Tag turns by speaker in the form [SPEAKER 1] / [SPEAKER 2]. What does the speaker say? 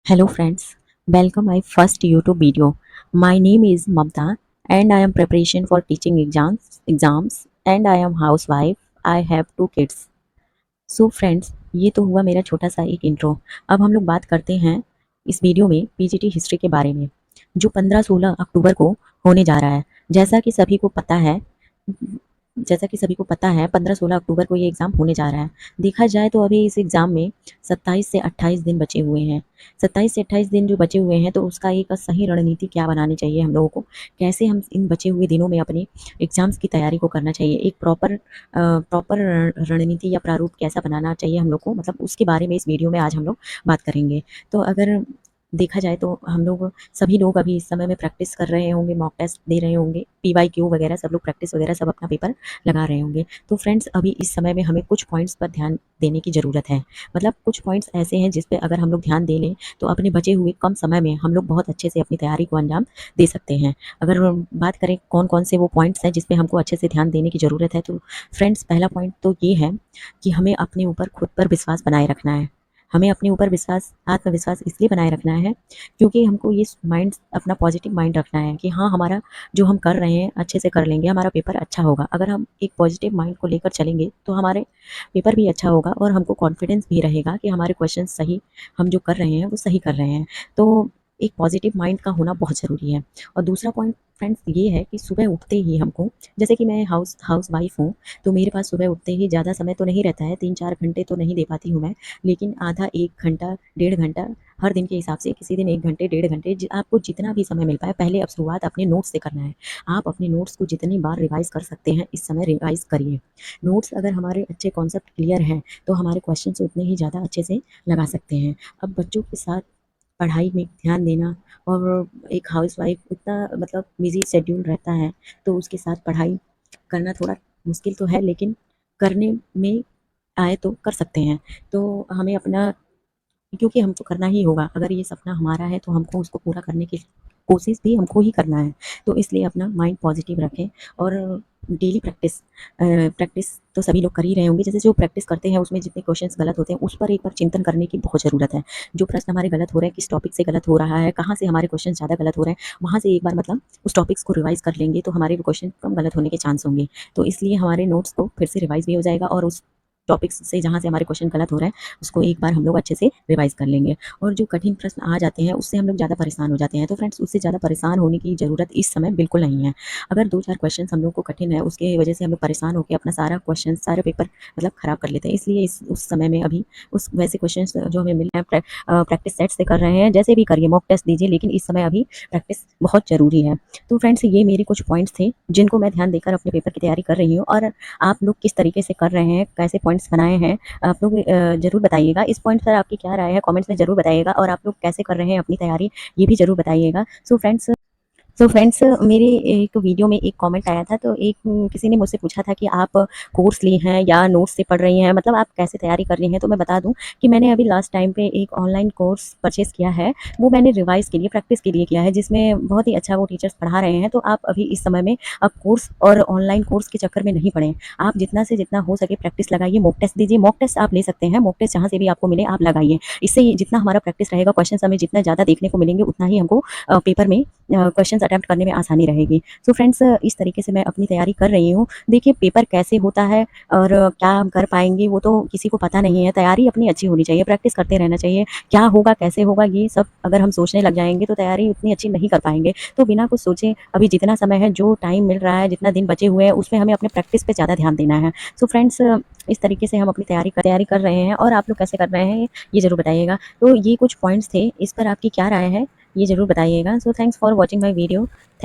[SPEAKER 1] Hello friends, welcome my first YouTube video. My name is Mamta and I am preparation for teaching exams and I am housewife. I have two kids. So friends, ये तो हुआ मेरा छोटा सा एक intro. अब हम लोग बात करते हैं इस वीडियो में पीजीटी हिस्ट्री के बारे में, जो 15-16 अक्टूबर को होने जा रहा है। जैसा कि सभी को पता है जैसा कि सभी को पता है 15-16 अक्टूबर को ये एग्ज़ाम होने जा रहा है। देखा जाए तो अभी इस एग्ज़ाम में 27 से 28 दिन बचे हुए हैं। 27 से 28 दिन जो बचे हुए हैं, तो उसका एक सही रणनीति क्या बनानी चाहिए हम लोगों को? कैसे हम इन बचे हुए दिनों में अपने एग्ज़ाम्स की तैयारी को करना चाहिए? एक प्रॉपर रणनीति या प्रारूप कैसा बनाना चाहिए हम लोग को? मतलब उसके बारे में इस वीडियो में आज हम लोग बात करेंगे। तो अगर देखा जाए तो हम लोग सभी लोग अभी इस समय में प्रैक्टिस कर रहे होंगे, मॉक टेस्ट दे रहे होंगे, पीवाईक्यू वगैरह सब लोग प्रैक्टिस वगैरह सब अपना पेपर लगा रहे होंगे। तो फ्रेंड्स, अभी इस समय में हमें कुछ पॉइंट्स पर ध्यान देने की ज़रूरत है। मतलब कुछ पॉइंट्स ऐसे हैं जिस पे अगर हम लोग ध्यान दे लें, तो अपने बचे हुए कम समय में हम लोग बहुत अच्छे से अपनी तैयारी को अंजाम दे सकते हैं। अगर बात करें कौन-कौन से वो पॉइंट्स हैं जिस पे हमको अच्छे से ध्यान देने की ज़रूरत है, तो फ्रेंड्स पहला पॉइंट तो ये है कि हमें अपने ऊपर खुद पर विश्वास बनाए रखना है। हमें अपने ऊपर आत्मविश्वास इसलिए बनाए रखना है क्योंकि हमको ये माइंड अपना पॉजिटिव माइंड रखना है कि हाँ, हमारा जो हम कर रहे हैं अच्छे से कर लेंगे, हमारा पेपर अच्छा होगा। अगर हम एक पॉजिटिव माइंड को लेकर चलेंगे तो हमारे पेपर भी अच्छा होगा और हमको कॉन्फिडेंस भी रहेगा कि हमारे क्वेश्चन सही हम जो कर रहे हैं वो सही कर रहे हैं। तो एक पॉजिटिव माइंड का होना बहुत ज़रूरी है। और दूसरा पॉइंट फ्रेंड्स ये है कि सुबह उठते ही हमको, जैसे कि मैं हाउस वाइफ हूँ, तो मेरे पास सुबह उठते ही ज़्यादा समय तो नहीं रहता है, 3-4 घंटे तो नहीं दे पाती हूँ मैं, लेकिन आधा 1 घंटा, डेढ़ घंटा हर दिन के हिसाब से, किसी दिन 1 घंटे, डेढ़ घंटे आपको जितना भी समय मिल पाए, पहले अब शुरुआत अपने नोट्स से करना है। आप अपने नोट्स को जितनी बार रिवाइज़ कर सकते हैं, इस समय रिवाइज़ करिए। नोट्स अगर हमारे अच्छे कॉन्सेप्ट क्लियर हैं, तो हमारे क्वेश्चंस उतने ही ज़्यादा अच्छे से लगा सकते हैं। अब बच्चों के साथ पढ़ाई में ध्यान देना, और एक हाउसवाइफ इतना मतलब बिज़ी शेड्यूल रहता है, तो उसके साथ पढ़ाई करना थोड़ा मुश्किल तो है, लेकिन करने में आए तो कर सकते हैं। तो हमें अपना, क्योंकि हमको करना ही होगा, अगर ये सपना हमारा है तो हमको उसको पूरा करने की कोशिश भी हमको ही करना है। तो इसलिए अपना माइंड पॉजिटिव रखें और डेली प्रैक्टिस तो सभी लोग कर ही रहे होंगे। जैसे जो प्रैक्टिस करते हैं उसमें जितने क्वेश्चंस गलत होते हैं, उस पर एक बार चिंतन करने की बहुत ज़रूरत है। जो प्रश्न हमारे गलत हो रहे हैं, किस टॉपिक से गलत हो रहा है, कहाँ से हमारे क्वेश्चन ज़्यादा गलत हो रहे हैं, वहाँ से एक बार मतलब उस टॉपिक्स को रिवाइज़ कर लेंगे, तो हमारे क्वेश्चन कम गलत होने के चांस होंगे। तो इसलिए हमारे नोट्स को फिर से रिवाइज़ भी हो जाएगा और उस टॉपिक्स से जहाँ से हमारे क्वेश्चन गलत हो रहे हैं, उसको एक बार हम लोग अच्छे से रिवाइज़ कर लेंगे। और जो कठिन प्रश्न आ जाते हैं, उससे हम लोग ज़्यादा परेशान हो जाते हैं। तो फ्रेंड्स, उससे ज़्यादा परेशान होने की ज़रूरत इस समय बिल्कुल नहीं है। अगर 2-4 क्वेश्चन्स हम लोग को कठिन है, उसके वजह से हम लोग परेशान होके अपना सारा क्वेश्चन, सारे पेपर मतलब खराब कर लेते हैं। इसलिए इस उस समय में अभी उस वैसे क्वेश्चंस जो हमें मिल रहे हैं, प्रैक्टिस सेट से कर रहे हैं, जैसे भी करिए, मॉक टेस्ट दीजिए, लेकिन इस समय अभी प्रैक्टिस बहुत ज़रूरी है। तो फ्रेंड्स, ये मेरे कुछ पॉइंट्स थे, जिनको मैं ध्यान देकर अपने पेपर की तैयारी कर रही हूँ। और आप लोग किस तरीके से कर रहे हैं, कैसे पॉइंट्स बनाए हैं, आप लोग ज़रूर बताइएगा। इस पॉइंट पर आपकी क्या राय है, कमेंट्स में ज़रूर बताइएगा। और आप लोग कैसे कर रहे हैं अपनी तैयारी, ये भी ज़रूर बताइएगा। सो फ्रेंड्स, मेरे एक वीडियो में एक कमेंट आया था, तो किसी ने मुझसे पूछा था कि आप कोर्स ली हैं या नोट्स से पढ़ रही हैं, मतलब आप कैसे तैयारी कर रही हैं। तो मैं बता दूं कि मैंने अभी लास्ट टाइम पे एक ऑनलाइन कोर्स परचेज़ किया है। वो मैंने रिवाइज़ के लिए, प्रैक्टिस के लिए किया है, जिसमें बहुत ही अच्छा वो टीचर्स पढ़ा रहे हैं। तो आप अभी इस समय में अब कोर्स और ऑनलाइन कोर्स के चक्कर में नहीं पड़ें। आप जितना से जितना हो सके प्रैक्टिस लगाइए, मॉक टेस्ट दीजिए। मॉक टेस्ट आप ले सकते हैं, मॉक टेस्ट जहाँ से भी आपको मिले आप लगाइए। इससे जितना हमारा प्रैक्टिस रहेगा, क्वेश्चन हमें जितना ज़्यादा देखने को मिलेंगे, उतना ही हमको पेपर में क्वेश्चंस अटेम्प्ट करने में आसानी रहेगी। सो फ्रेंड्स, इस तरीके से मैं अपनी तैयारी कर रही हूँ। देखिए, पेपर कैसे होता है और क्या हम कर पाएँगे, वो तो किसी को पता नहीं है। तैयारी अपनी अच्छी होनी चाहिए, प्रैक्टिस करते रहना चाहिए। क्या होगा, कैसे होगा, ये सब अगर हम सोचने लग जाएँगे, तो तैयारी उतनी अच्छी नहीं कर पाएँगे। तो बिना कुछ सोचे अभी जितना समय है, जो टाइम मिल रहा है, जितना दिन बचे हुए हैं, उसमें हमें अपने प्रैक्टिस पे ज़्यादा ध्यान देना है। सो फ्रेंड्स, इस तरीके से हम अपनी तैयारी कर रहे हैं, और आप लोग कैसे कर रहे हैं, ये ज़रूर बताइएगा। तो ये कुछ पॉइंट्स थे, इस पर आपकी क्या राय है, ये ज़रूर बताइएगा। So thanks for watching my video. Thank